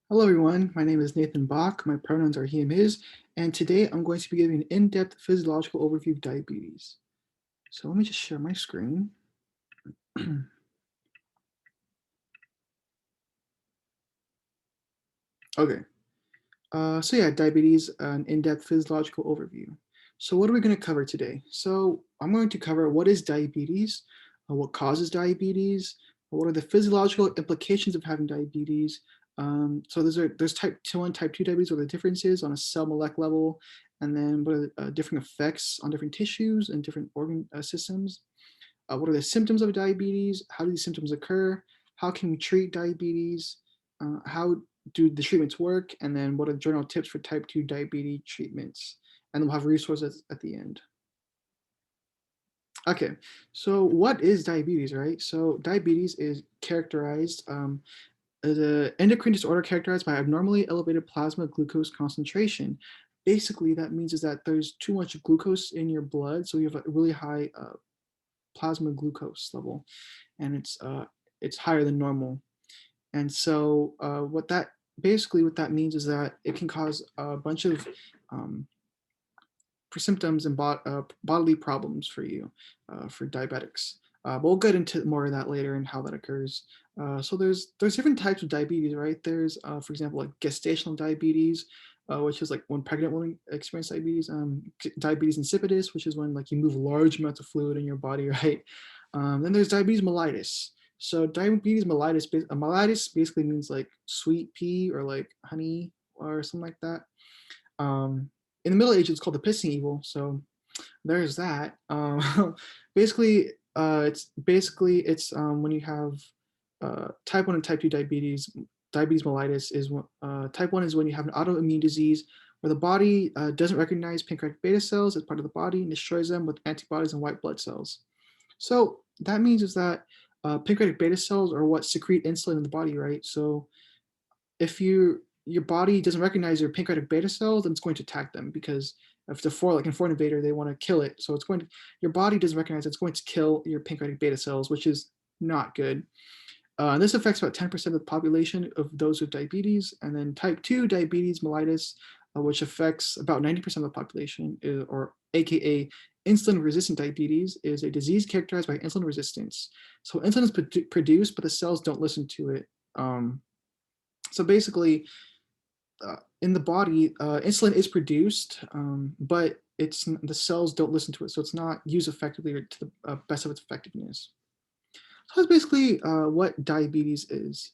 Hello everyone, my name is Nathan Bach, my pronouns are he and his, and today I'm going to be giving an in-depth physiological overview of diabetes. So let me just share my screen. Okay, so yeah, diabetes, an in-depth physiological overview. So what are we going to cover today? So I'm going to cover what is diabetes, what causes diabetes, what are the physiological implications of having diabetes. So there's type 2 and type 2 diabetes, what are the differences on a cell molecular level, and then what are the different effects on different tissues and different organ systems. What are the symptoms of diabetes? How do these symptoms occur? How can we treat diabetes? How do the treatments work? And then what are the general tips for type 2 diabetes treatments? And we'll have resources at the end. Okay, so what is diabetes, right? So diabetes is characterized as an endocrine disorder characterized by abnormally elevated plasma glucose concentration. Basically, that means is that there's too much glucose in your blood, so you have a really high plasma glucose level, and it's higher than normal. And so what that means is that it can cause a bunch of um, symptoms and bodily problems for you, for diabetics. But we'll get into more of that later and how that occurs. So there's different types of diabetes, right? There's, for example, like gestational diabetes, which is like when pregnant women experience diabetes. Diabetes insipidus, which is when like you move large amounts of fluid in your body, right? Then there's diabetes mellitus. So diabetes mellitus, mellitus basically means like sweet pea or like honey or something like that. In the Middle Ages, it's called the pissing evil. So there's that. Basically, it's when you have type 1 and type 2 diabetes. Diabetes mellitus is type 1 is when you have an autoimmune disease where the body doesn't recognize pancreatic beta cells as part of the body and destroys them with antibodies and white blood cells. So that means is that pancreatic beta cells are what secrete insulin in the body, right? So if your body doesn't recognize your pancreatic beta cells, then it's going to attack them because if the like in foreign invader, they want to kill it. So your body doesn't recognize it's going to kill your pancreatic beta cells, which is not good. And this affects about 10% of the population of those with diabetes. And then type 2 diabetes mellitus, which affects about 90% of the population, or AKA insulin resistant diabetes, is a disease characterized by insulin resistance. So insulin is produced, but the cells don't listen to it. So basically, in the body, insulin is produced, but the cells don't listen to it, so it's not used effectively or to the best of its effectiveness. So that's basically what diabetes is.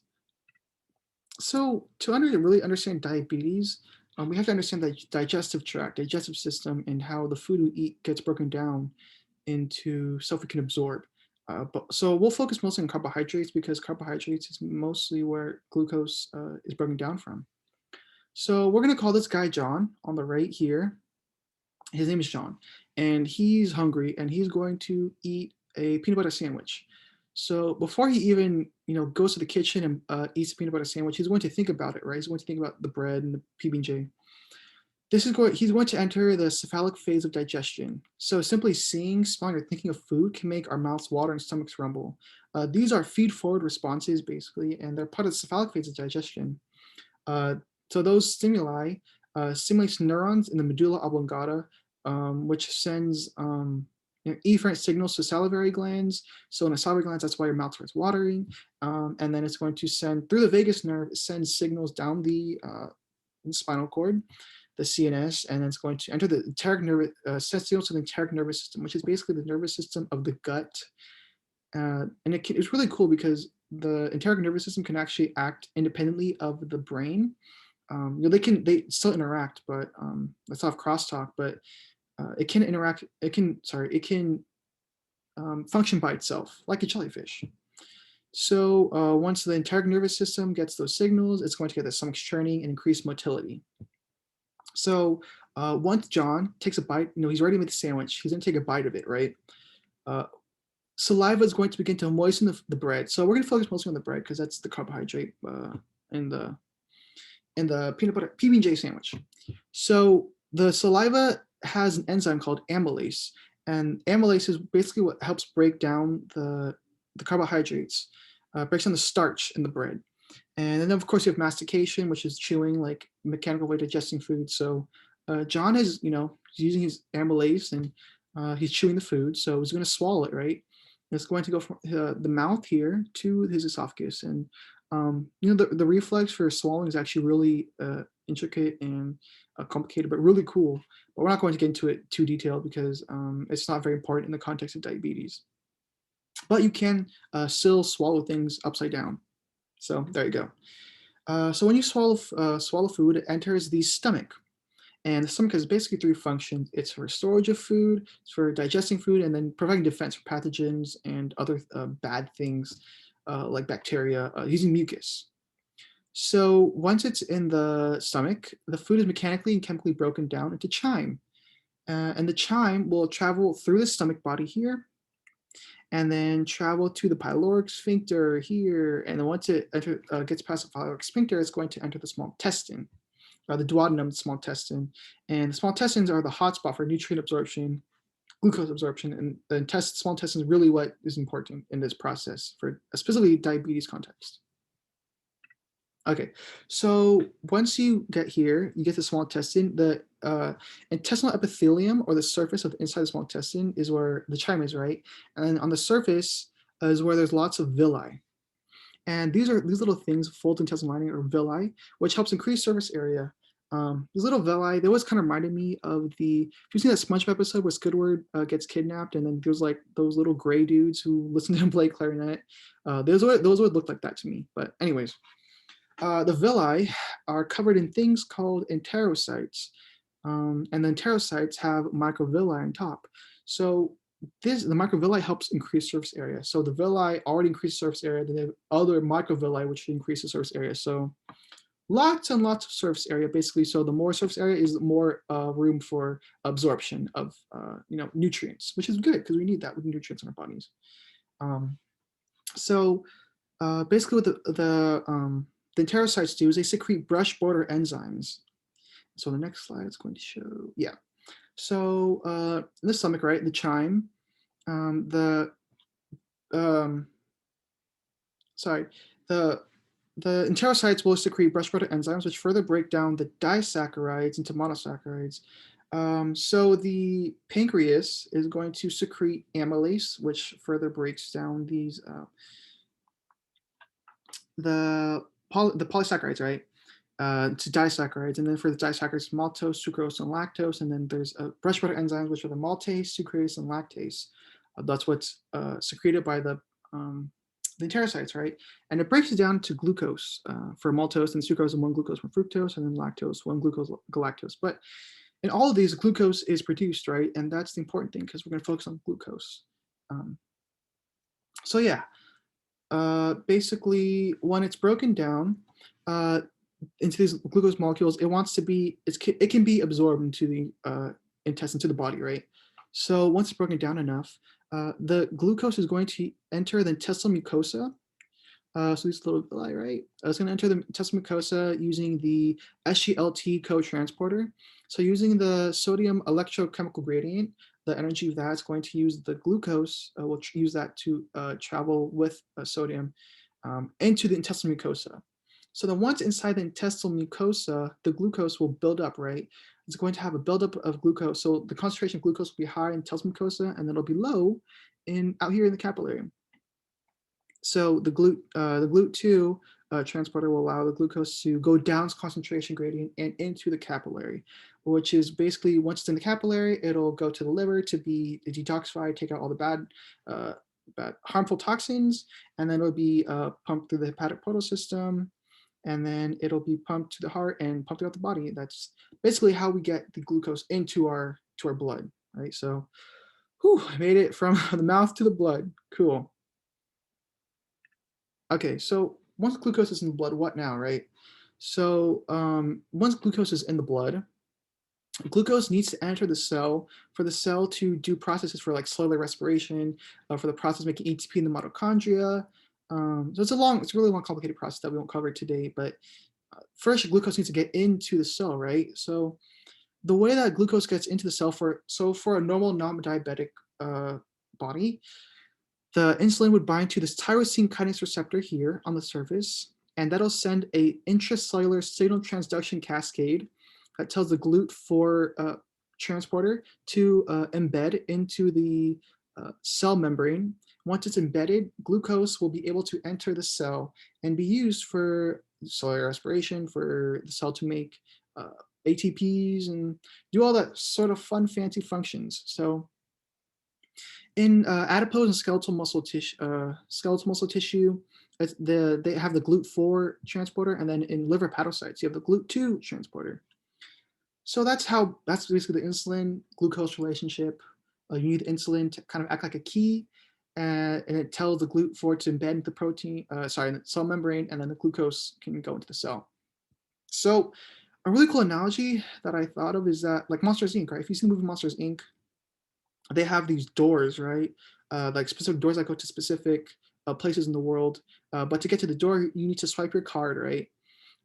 So to really understand diabetes, we have to understand the digestive tract, digestive system, and how the food we eat gets broken down into stuff we can absorb. So we'll focus mostly on carbohydrates because carbohydrates is mostly where glucose is broken down from. So we're going to call this guy John on the right here. His name is John, and he's hungry, and he's going to eat a peanut butter sandwich. So before he even goes to the kitchen and eats a peanut butter sandwich, he's going to think about it, right? He's going to think about the bread and the PB&J. He's going to enter the cephalic phase of digestion. So simply seeing, smelling, or thinking of food can make our mouths water and stomachs rumble. These are feed-forward responses, basically, and they're part of the cephalic phase of digestion. Uh, so those stimuli stimulates neurons in the medulla oblongata, which sends efferent signals to salivary glands. So in the salivary glands, that's why your mouth starts watering. And then it's going to send through the vagus nerve, it sends signals down the spinal cord, the CNS, and then it's going to enter the enteric nervous, send signals to the enteric nervous system, which is basically the nervous system of the gut. And it's really cool because the enteric nervous system can actually act independently of the brain. They still interact, but let's have crosstalk. But it can interact. It can function by itself like a jellyfish. So once the enteric nervous system gets those signals, it's going to get the stomach churning and increased motility. So once John takes a bite, he's ready to make the sandwich. He's going to take a bite of it, right? Saliva is going to begin to moisten the bread. So we're going to focus mostly on the bread because that's the carbohydrate in the peanut butter PB&J sandwich. So the saliva has an enzyme called amylase, and amylase is basically what helps break down the carbohydrates, breaks down the starch in the bread. And then of course you have mastication, which is chewing, like mechanical way of digesting food. So John is, he's using his amylase and he's chewing the food. So he's going to swallow it, right? It's going to go from the mouth here to his esophagus. And, the reflex for swallowing is actually really intricate and complicated, but really cool. But we're not going to get into it too detailed because it's not very important in the context of diabetes. But you can still swallow things upside down. So there you go. So when you swallow food, it enters the stomach. And the stomach has basically three functions. It's for storage of food, it's for digesting food, and then providing defense for pathogens and other bad things like bacteria using mucus. So once it's in the stomach, the food is mechanically and chemically broken down into chyme. And the chyme will travel through the stomach body here and then travel to the pyloric sphincter here. And then once it gets past the pyloric sphincter, it's going to enter the small intestine, the duodenum, the small intestine. And the small intestines are the hotspot for nutrient absorption, glucose absorption, and the small intestine is really what is important in this process for specifically diabetes context. Okay, so once you get here, you get the small intestine. The intestinal epithelium, or the surface of the inside of the small intestine, is where the chyme is, right? And then on the surface is where there's lots of villi. And these little things, fold intestinal lining or villi, which helps increase surface area. These little villi, they always kind of reminded me of if you've seen that SpongeBob episode where Squidward gets kidnapped, and then there's like those little gray dudes who listen to him play clarinet. Those would look like that to me. But anyways. The villi are covered in things called enterocytes, and the enterocytes have microvilli on top. So the microvilli helps increase surface area. So the villi already increase surface area, then they have other microvilli which increase the surface area. So lots and lots of surface area, basically. So the more surface area is more room for absorption of nutrients, which is good because we need that with nutrients in our bodies. So basically, what the enterocytes do is they secrete brush border enzymes. So the next slide is going to show, yeah. So in the stomach, right, the chyme, the enterocytes will secrete brush border enzymes, which further break down the disaccharides into monosaccharides. So the pancreas is going to secrete amylase, which further breaks down these the polysaccharides, right, to disaccharides. And then for the disaccharides, maltose, sucrose, and lactose. And then there's brush border enzymes, which are the maltase, sucrase, and lactase. That's what's secreted by the enterocytes, right? And it breaks it down to glucose for maltose, and sucrose, and 1-glucose from fructose, and then lactose, 1-glucose galactose. But in all of these, glucose is produced, right? And that's the important thing because we're going to focus on glucose. So yeah. Basically, when it's broken down into these glucose molecules, it can be absorbed into the intestine, to the body, right? So once it's broken down enough, the glucose is going to enter the intestinal mucosa. So these little villi, right? It's going to enter the intestinal mucosa using the SGLT co-transporter. So using the sodium electrochemical gradient, the energy of that is going to use the glucose, we'll use that to travel with sodium into the intestinal mucosa. So then once inside the intestinal mucosa, the glucose will build up, right? It's going to have a buildup of glucose. So the concentration of glucose will be high in intestinal mucosa, and then it'll be low out here in the capillary. So the GLUT2 transporter will allow the glucose to go down its concentration gradient and into the capillary, which is basically once it's in the capillary, it'll go to the liver to be detoxified, take out all the bad harmful toxins, and then it'll be pumped through the hepatic portal system, and then it'll be pumped to the heart and pumped out the body. That's basically how we get the glucose into our blood, right? So, I made it from the mouth to the blood. Cool. Okay, so once glucose is in the blood, what now, right? So once glucose is in the blood, glucose needs to enter the cell for the cell to do processes for like cellular respiration, for the process making ATP in the mitochondria. So it's a really long, complicated process that we won't cover today. But first, glucose needs to get into the cell, right? So the way that glucose gets into the cell for a normal non-diabetic body, the insulin would bind to this tyrosine kinase receptor here on the surface, and that'll send a intracellular signal transduction cascade that tells the GLUT4 transporter to embed into the cell membrane. Once it's embedded, glucose will be able to enter the cell and be used for cellular respiration, for the cell to make uh, ATPs and do all that sort of fun, fancy functions. So in adipose and skeletal muscle tissue, they have the GLUT4 transporter, and then in liver hepatocytes, you have the GLUT2 transporter. So that's basically the insulin glucose relationship. You need insulin to kind of act like a key, and it tells the GLUT4 to embed into the protein, in the cell membrane, and then the glucose can go into the cell. So a really cool analogy that I thought of is that like Monsters Inc. Right? If you see the movie Monsters Inc., they have these doors, right? Like specific doors that go to specific places in the world. But to get to the door, you need to swipe your card, right?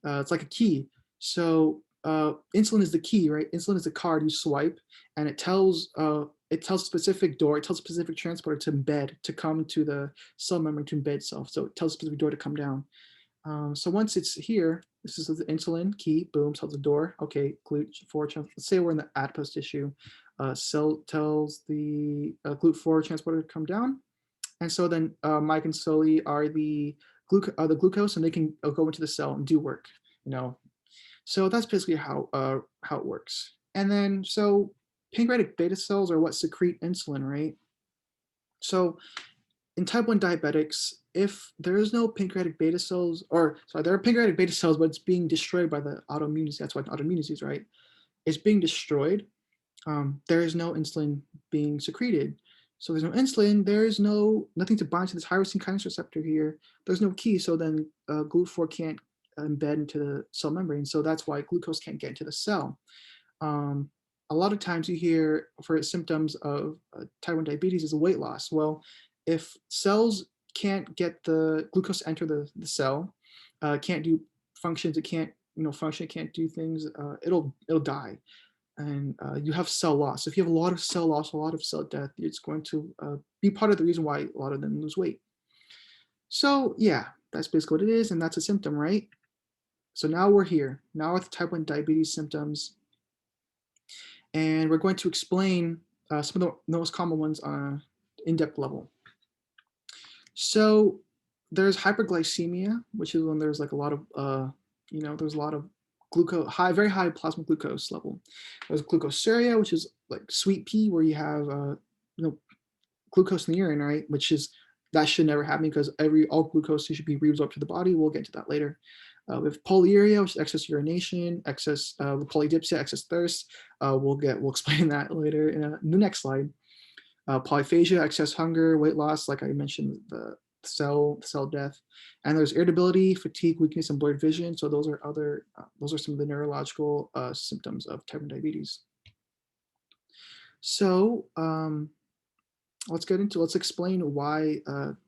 It's like a key. So insulin is the key, right? Insulin is the card you swipe, and it tells specific door, it tells specific transporter to embed, to come to the cell membrane to embed itself. So it tells specific door to come down. So once it's here, this is the insulin key, boom, tells the door, okay, GLUT4, let's say we're in the adipose tissue, cell tells the GLUT4 transporter to come down. And so then Mike and Sully are the glucose, and they can go into the cell and do work, you know. So that's basically how it works. And then, so pancreatic beta cells are what secrete insulin, right? So in type 1 diabetics, if there is no pancreatic beta cells, or sorry, there are pancreatic beta cells, but it's being destroyed by the autoimmune disease. That's why autoimmune disease, right? It's being destroyed. There is no insulin being secreted. So there's no insulin. There is nothing to bind to this tyrosine kinase receptor here. There's no key. So then GLUT4 can't embed into the cell membrane. So that's why glucose can't get into the cell. A lot of times you hear for symptoms of type 1 diabetes is weight loss. Well, if cells can't get the glucose enter the cell, can't do functions, it can't function, it can't do things, it'll die, and you have cell loss. If you have a lot of cell loss, a lot of cell death, it's going to be part of the reason why a lot of them lose weight. So yeah, that's basically what it is, and that's a symptom, right? So now we're here. Now with type 1 diabetes symptoms, and we're going to explain some of the most common ones on in-depth level. So there's hyperglycemia, which is when there's like a lot of, there's a lot of glucose, very high plasma glucose level. There's glucosuria, which is like sweet pea, where you have, glucose in the urine, right? That should never happen because all glucose should be reabsorbed to the body. We'll get to that later. We have polyuria, which is excess urination, excess polydipsia, excess thirst. We'll explain that later in the next slide. Polyphagia, excess hunger, weight loss, like I mentioned, the cell death, and there's irritability, fatigue, weakness, and blurred vision. So those are some of the neurological symptoms of type 1 diabetes. So let's explain why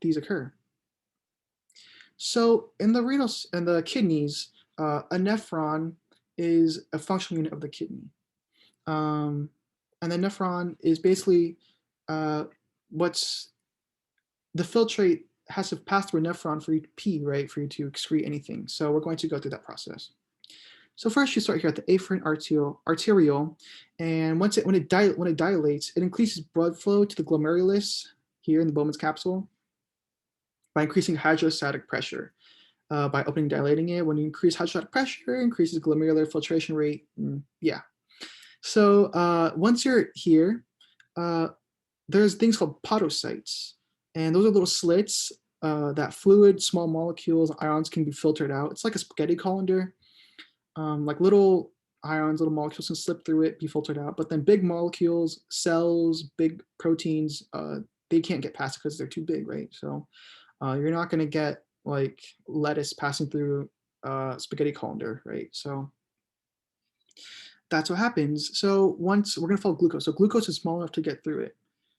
these occur. So in the kidneys, a nephron is a functional unit of the kidney, and the nephron is basically what's the filtrate has to pass through a nephron for you to pee, right? For you to excrete anything. So we're going to go through that process. So first, you start here at the afferent arteriole, and when it dilates, it increases blood flow to the glomerulus here in the Bowman's capsule by increasing hydrostatic pressure. By opening and dilating it, when you increase hydrostatic pressure, it increases glomerular filtration rate. Yeah. So once you're here, there's things called podocytes, and those are little slits that fluid, small molecules, ions can be filtered out. It's like a spaghetti colander. Like little ions, little molecules can slip through it, be filtered out. But then big molecules, cells, big proteins, they can't get past it because they're too big, right? So you're not going to get like lettuce passing through spaghetti colander, right? So that's what happens. So once we're going to follow glucose. So glucose is small enough to get through it.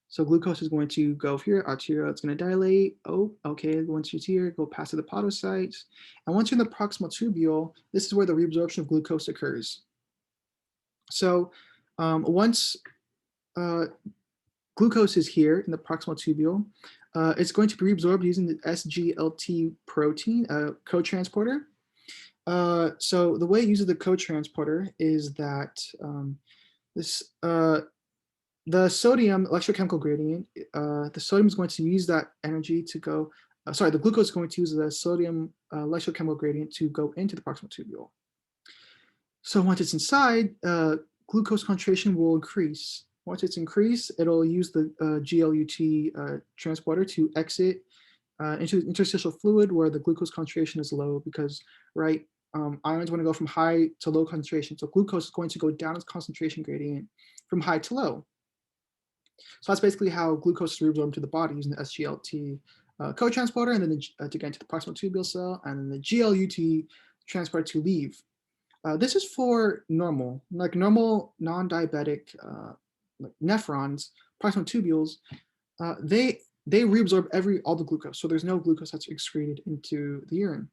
So glucose is going to go here, arteriole, it's going to dilate. Oh, okay, once it's here, go past the podocytes. And once you're in the proximal tubule, this is where the reabsorption of glucose occurs. So once glucose is here in the proximal tubule, It's going to be reabsorbed using the SGLT protein co-transporter. So the way it uses the co-transporter is that this the sodium electrochemical gradient, the sodium is going to use that energy to go, the glucose is going to use the sodium electrochemical gradient to go into the proximal tubule. So once it's inside, glucose concentration will increase. Once it's increased, it'll use the GLUT transporter to exit into the interstitial fluid where the glucose concentration is low because, right, ions want to go from high to low concentration. So glucose is going to go down its concentration gradient from high to low. So that's basically how glucose is reabsorbed to the body using the SGLT co-transporter, and then to get into the proximal tubule cell, and then the GLUT transporter to leave. This is for normal non-diabetic like nephrons, proximal tubules. They reabsorb all the glucose, so there's no glucose that's excreted into the urine.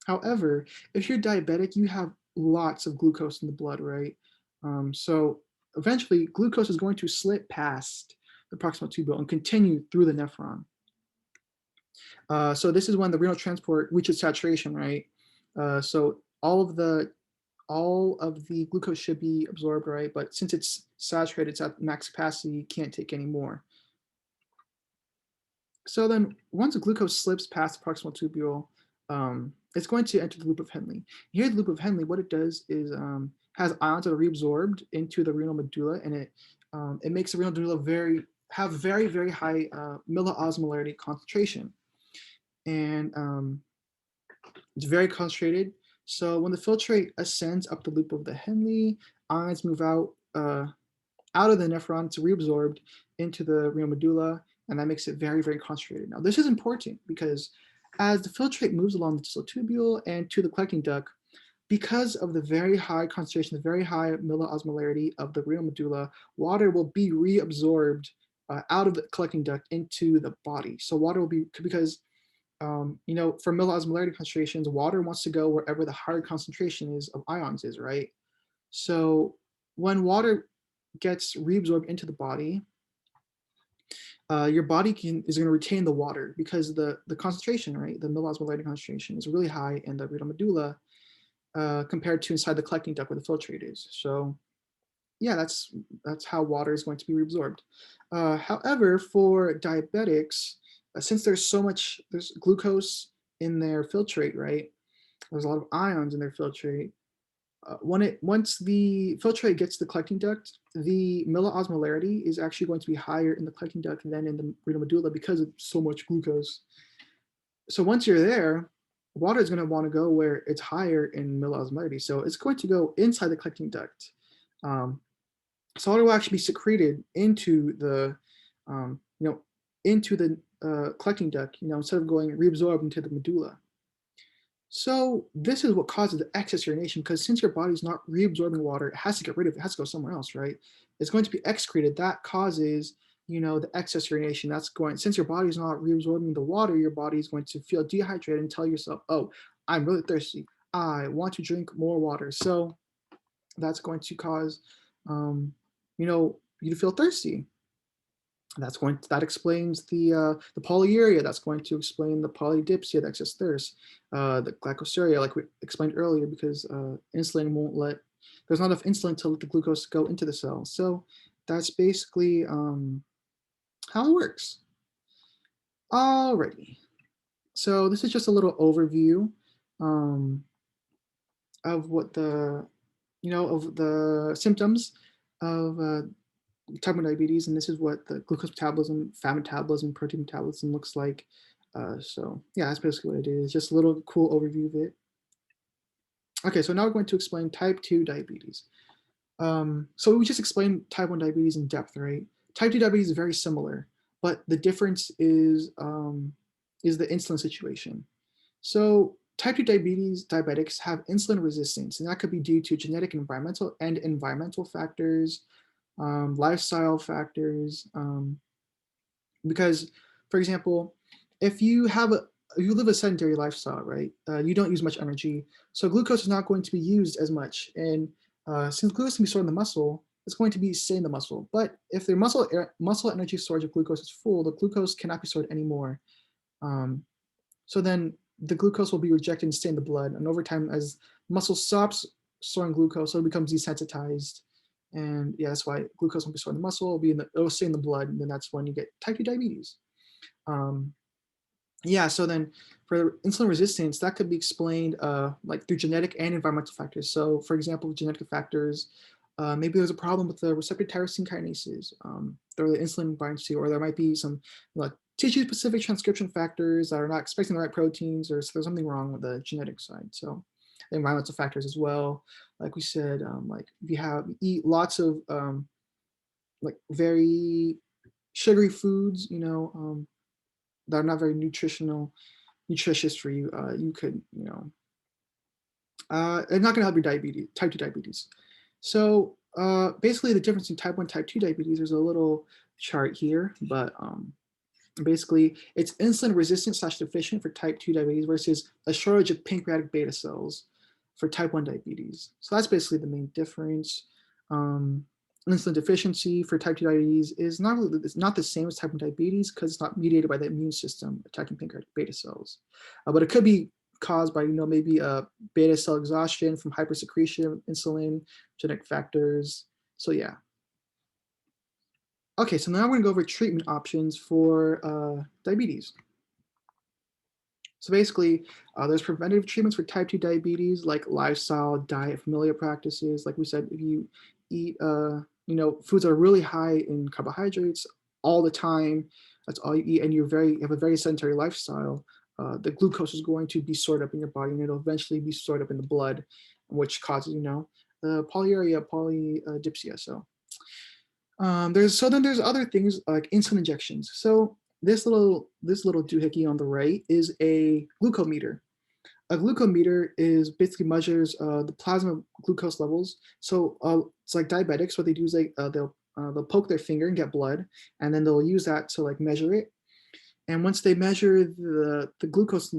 However, if you're diabetic, you have lots of glucose in the blood, right? So eventually, glucose is going to slip past the proximal tubule and continue through the nephron. So this is when the renal transport reaches saturation, right? So all of the glucose should be absorbed, right? But since it's saturated, it's at max capacity, can't take any more. So then once the glucose slips past the proximal tubule, it's going to enter the loop of Henle. Here, the loop of Henle, what it does is has ions that are reabsorbed into the renal medulla, and it makes the renal medulla have very, very high milliosmolarity concentration. And it's very concentrated. So when the filtrate ascends up the loop of the Henle, ions move out of the nephron, it's reabsorbed into the renal medulla, and that makes it very, very concentrated. Now, this is important because as the filtrate moves along the distal tubule and to the collecting duct, because of the very high concentration, the very high milliosmolarity of the renal medulla, water will be reabsorbed out of the collecting duct into the body. So water will be, because for milliosmolarity concentrations, water wants to go wherever the higher concentration is of ions is, right? So when water gets reabsorbed into the body, your body is going to retain the water because the concentration, right, the milliosmolarity concentration is really high in the renal medulla compared to inside the collecting duct where the filtrate is. So yeah, that's how water is going to be reabsorbed. However, for diabetics, since there's glucose in their filtrate, right? There's a lot of ions in their filtrate. Once the filtrate gets to the collecting duct, the milliosmolarity is actually going to be higher in the collecting duct than in the renal medulla because of so much glucose. So once you're there, water is going to want to go where it's higher in milliosmolarity. So it's going to go inside the collecting duct. So water will actually be secreted into the, collecting duct, instead of going reabsorbed into the medulla. So this is what causes the excess urination, because since your body's not reabsorbing water, it has to get rid of it. It has to go somewhere else, right? It's going to be excreted. That causes, the excess urination. Since your body's not reabsorbing the water, your body is going to feel dehydrated and tell yourself, oh, I'm really thirsty. I want to drink more water. So that's going to cause, you to feel thirsty. That explains the polyuria. That's going to explain the polydipsia, the excess thirst, the glycosuria, like we explained earlier, because insulin there's not enough insulin to let the glucose go into the cell. So that's basically how it works. Alrighty. So this is just a little overview of what of the symptoms of type 1 diabetes, and this is what the glucose metabolism, fat metabolism, protein metabolism looks like. So yeah, that's basically what it is. Just a little cool overview of it. Okay, so now we're going to explain type 2 diabetes. So we just explained type 1 diabetes in depth, right? Type 2 diabetes is very similar, but the difference is the insulin situation. So type 2 diabetics have insulin resistance, and that could be due to genetic and environmental factors, lifestyle factors, because, for example, if you live a sedentary lifestyle, right, you don't use much energy, so glucose is not going to be used as much, and since glucose can be stored in the muscle, it's going to be stay in the muscle. But if their muscle energy storage of glucose is full, the glucose cannot be stored anymore. So then the glucose will be rejected and stay in the blood. And over time, as muscle stops storing glucose, so it becomes desensitized. And yeah, that's why glucose won't be stored in the muscle, it'll stay in the blood, and then that's when you get type 2 diabetes. Yeah, so then for insulin resistance, that could be explained like through genetic and environmental factors. So for example, genetic factors, maybe there's a problem with the receptor tyrosine kinases that the insulin binds to, or there might be some like tissue-specific transcription factors that are not expressing the right proteins, or so there's something wrong with the genetic side. So the environmental factors as well, like we said, like if you eat lots of like very sugary foods, that are not very nutritious for you, you could, it's not going to help your type 2 diabetes. So basically the difference in type 1, type 2 diabetes, there's a little chart here, but basically it's insulin resistant / deficient for type 2 diabetes versus a shortage of pancreatic beta cells for type 1 diabetes. So that's basically the main difference. Insulin deficiency for type 2 diabetes is it's not the same as type 1 diabetes because it's not mediated by the immune system attacking pancreatic beta cells. But it could be caused by, maybe beta cell exhaustion from hypersecretion of insulin, genetic factors. So yeah. Okay, so now we're gonna go over treatment options for diabetes. So basically, there's preventative treatments for type 2 diabetes, like lifestyle, diet, familial practices. Like we said, if you eat, foods that are really high in carbohydrates all the time, that's all you eat, and you have a very sedentary lifestyle, the glucose is going to be stored up in your body, and it'll eventually be stored up in the blood, which causes, the polyuria, polydipsia. So there's other things like insulin injections. So this little doohickey on the right is a glucometer. A glucometer is basically measures the plasma glucose levels. So it's like diabetics. What they do is they'll poke their finger and get blood, and then they'll use that to like measure it. And once they measure the glucose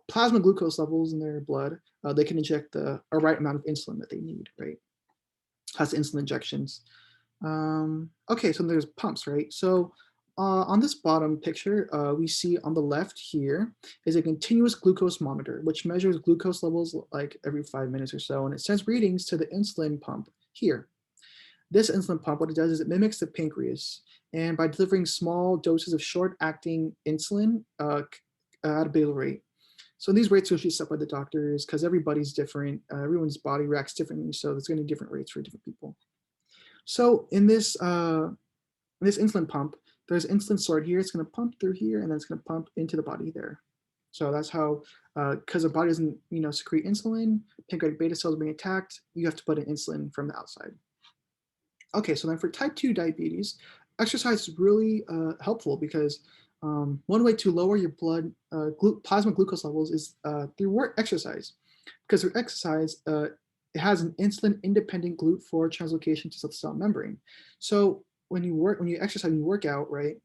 plasma glucose levels in their blood, they can inject a right amount of insulin that they need. Right, that's insulin injections. Okay, so there's pumps, right? So on this bottom picture, we see on the left here is a continuous glucose monitor, which measures glucose levels like every 5 minutes or so, and it sends readings to the insulin pump here. This insulin pump, what it does is it mimics the pancreas, and by delivering small doses of short-acting insulin at a basal rate. So these rates are usually set by the doctors because everybody's different. Everyone's body reacts differently, so there's going to be different rates for different people. So in this insulin pump, there's insulin stored here. It's going to pump through here, and then it's going to pump into the body there. So that's how, because the body doesn't, secrete insulin, pancreatic beta cells are being attacked. You have to put in insulin from the outside. Okay, so then for type 2 diabetes, exercise is really helpful because one way to lower your blood plasma glucose levels is through exercise. Because through exercise, it has an insulin-independent GLUT4 translocation to the cell membrane. So when you exercise and you work out, right?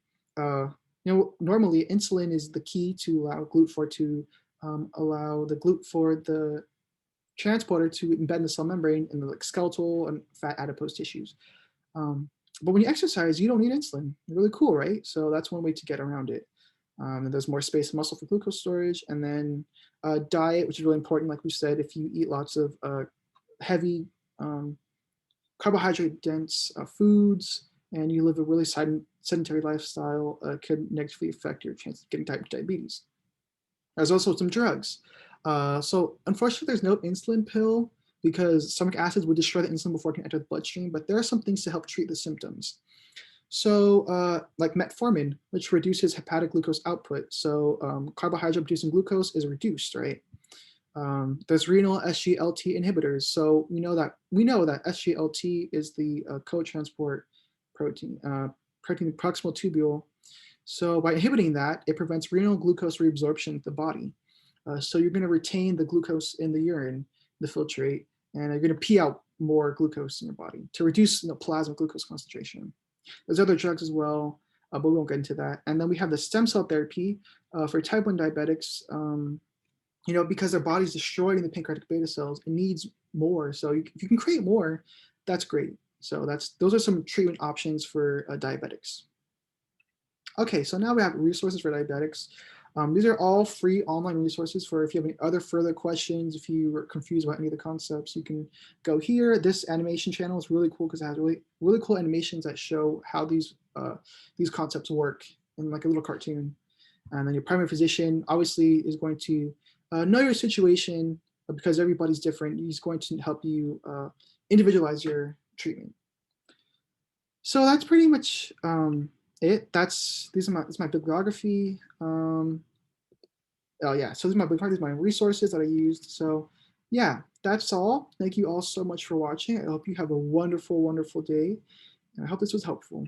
Normally insulin is the key to allow GLUT4 to allow the GLUT4 the transporter to embed in the cell membrane in the like skeletal and fat adipose tissues. But when you exercise, you don't need insulin. Really cool, right? So that's one way to get around it. And there's more space in muscle for glucose storage. And then diet, which is really important. Like we said, if you eat lots of heavy carbohydrate-dense foods and you live a really sedentary lifestyle, could negatively affect your chance of getting type 2 diabetes. There's also some drugs. So unfortunately, there's no insulin pill because stomach acids would destroy the insulin before it can enter the bloodstream, but there are some things to help treat the symptoms. So like metformin, which reduces hepatic glucose output. So carbohydrate producing glucose is reduced, right? There's renal SGLT inhibitors. So we know that SGLT is the co-transport protein, proximal tubule. So by inhibiting that, it prevents renal glucose reabsorption in the body. So you're going to retain the glucose in the urine, the filtrate, and you're going to pee out more glucose in your body to reduce plasma glucose concentration. There's other drugs as well, but we won't get into that. And then we have the stem cell therapy for type 1 diabetics. Because their body's destroying the pancreatic beta cells, it needs more. So if you can create more, that's great. So those are some treatment options for diabetics. Okay, so now we have resources for diabetics. These are all free online resources for if you have any other further questions, if you were confused about any of the concepts, you can go here. This animation channel is really cool because it has really cool animations that show how these concepts work in like a little cartoon. And then your primary physician obviously is going to know your situation because everybody's different. He's going to help you individualize your treatment. So that's pretty much it. This is my bibliography. Oh yeah, so this is my bibliography, these are my resources that I used. So yeah, that's all. Thank you all so much for watching. I hope you have a wonderful, wonderful day. And I hope this was helpful.